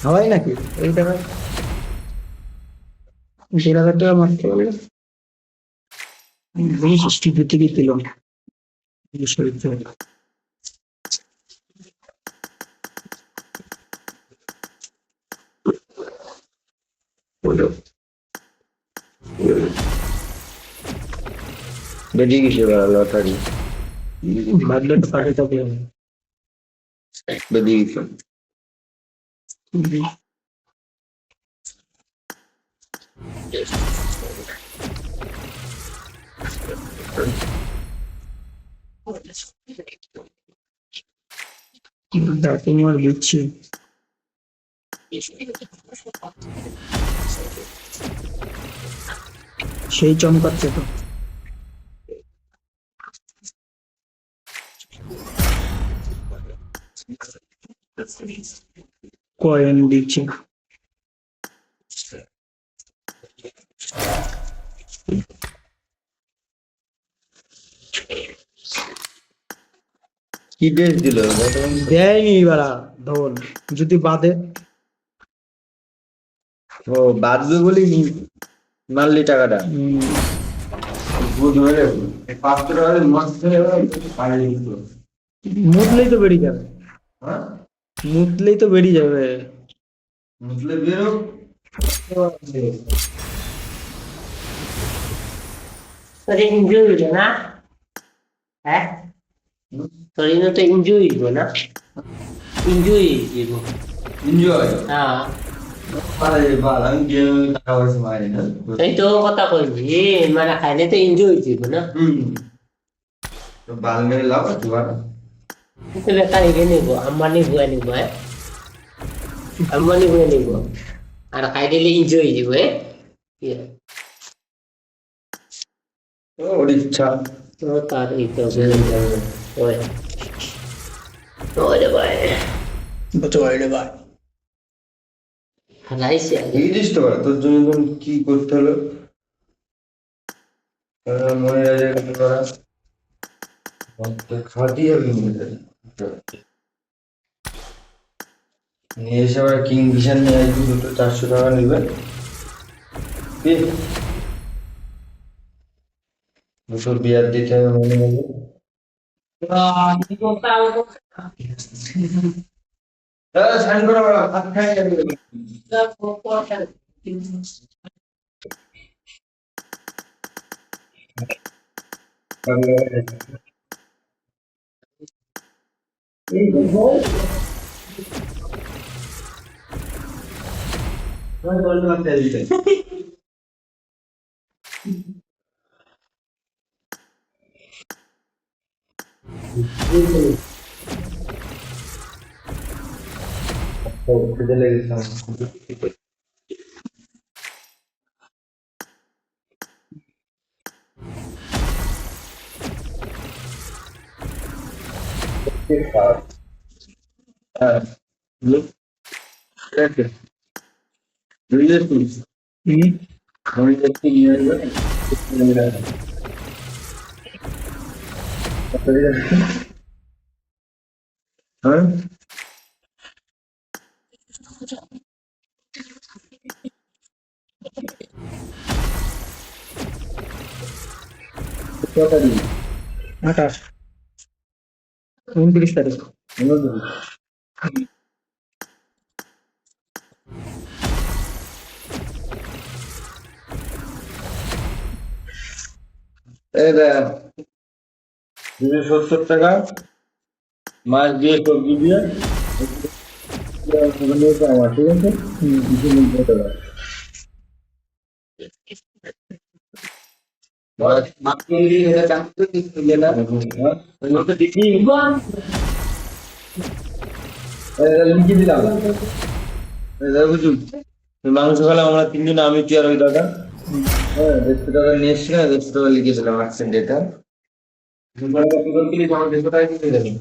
হয় নাকি? এই টাকা 1,500 টাকা মারতে পারলে বেশ স্টিপে থেকে দিল শরীর। বেরিয়ে গেছে লটারি, ভাবলে তো কাটে যাবে। বেরিয়ে গেছে। ব্যাটিং আর দিচ্ছি সেই চমকাচ্ছে তো। কয়েন দিচ্ছি। কি ড্রেস দিল? দেয়নি বাড়া ধন যদি বাদে। ও বাদবে বলি মারলি টাকাটা। মুতলেই তো বেরিয়ে যাবে। মুতলেই তো বেরিয়ে যাবে। মুতলে বেরো। এনজয় হইলো না? হ্যাঁ, শরীরে তো এনজয় হইব না? এনজয় হইব। এনজয়। হ্যাঁ, আরে বাল, আমি গেম টাকা পয়সা মারি না। এই তো কথা কইলি, মানে খাইলে তো এনজয় হইব না? তো বাল মেরে লাভ আছে বাল। কিন্তু বেকার এগে নিব, আম্বানি বুয়া নিব, হ্যাঁ, আম্বানি বুয়া নিব, আর খাই দিলে এনজয় হইব, হ্যাঁ। ওর ইচ্ছা। তো তার এই তো ওই ওরে ভাই, বচড়ে ভাই হারাইছে আগে। বুঝিস তো তোর জন্য এখন কি করতে হলো? মনে রাজা করা খাটি হবে নিয়ে এসে আবার কিং ভিশন নিয়ে আসবি, দুটো 400 টাকা নেবে। কি দুটো বিয়ার দিতে হবে মনে হবে। সাইন করে হাত খাই যাবে। খিদে লেগেছে আমার। হ্যাঁ, আমি দেখছি নিয়ে আসবে। হ্যাঁ, কত তারিখ? 28 29 তারিখ। 19 এই দেখ, 270 টাকা মাছ দিয়ে সবজি দিয়ে আমার, ঠিক আছে? 290 টাকা মাছ কিনলি, এটা জানতো কি কিনলে না? ওই মতো দেখি লিখে দিলাম। বুঝুন মাংস খেলাম আমরা তিনজন, আমি তুই আর ওই দাদা। হ্যাঁ, 150 টাকা নিয়ে এসছি না, 150 টাকা লিখেছিলাম আসছেন ডেটা। 150 টাকা কিনে দেবেন।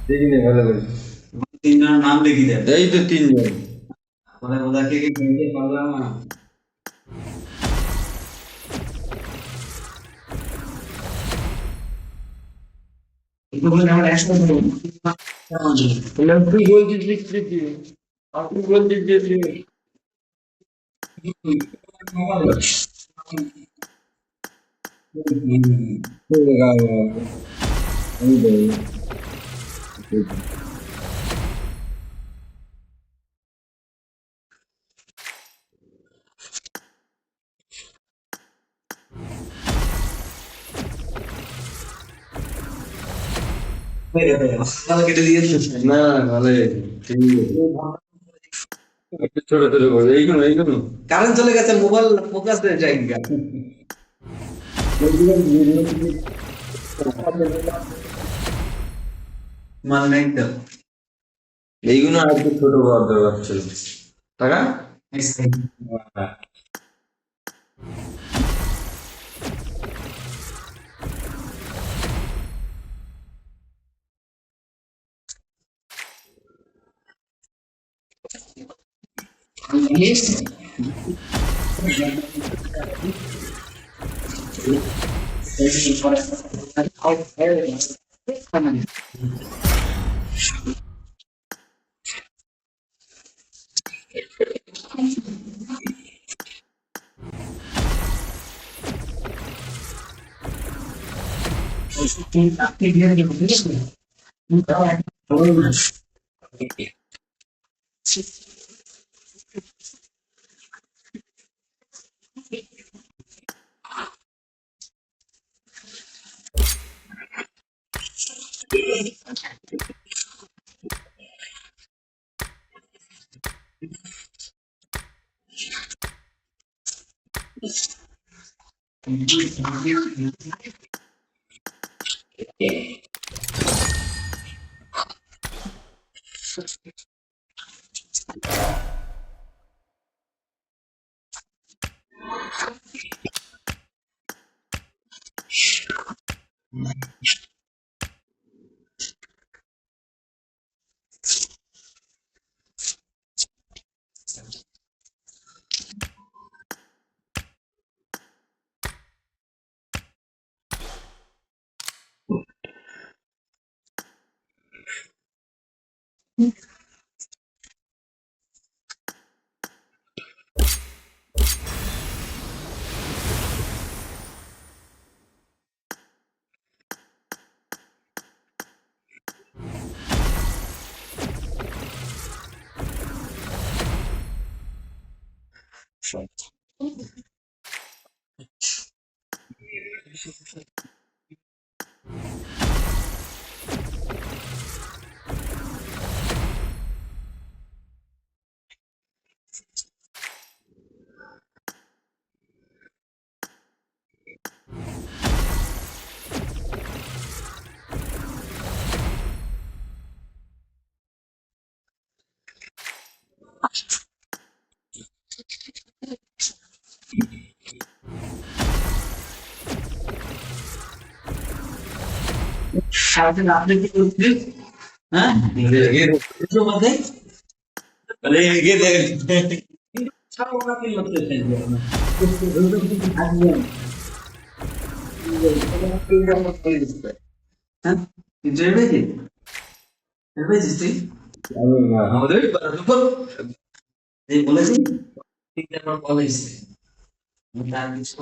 দেখি নে ভালো করে। তিনজনের নাম লিখি দেন এই তো তিনজন। ওদের ওদেরকে কি চিনতে পারলাম না আমরা একসাথে তুই বলছিস লিখছিস কি? আপনি বলছিস যে কেটে দিয়েছিস না ভালো হয়েছে, ঠিক আছে। একটু ছোট ছোট করে এইগুলো এইগুলো কারেন্ট চলে গেছে মোবাইল ফোকাস হয়ে যায় মানে নাই তো এইগুলো আর একটু ছোট করার দরকার ছিল টাকা। সারাদিন আপনি কি করছেন হ্যাঁ কিছু মধ্যে আরে এগে দেখ ছাড়ো ওরা কি করতেছেন হ্যাঁ জেবেছি জেবেছিস তুই আমাদের দুপুর এই বলেছি ঠিক আমার বলেছি তার কিছু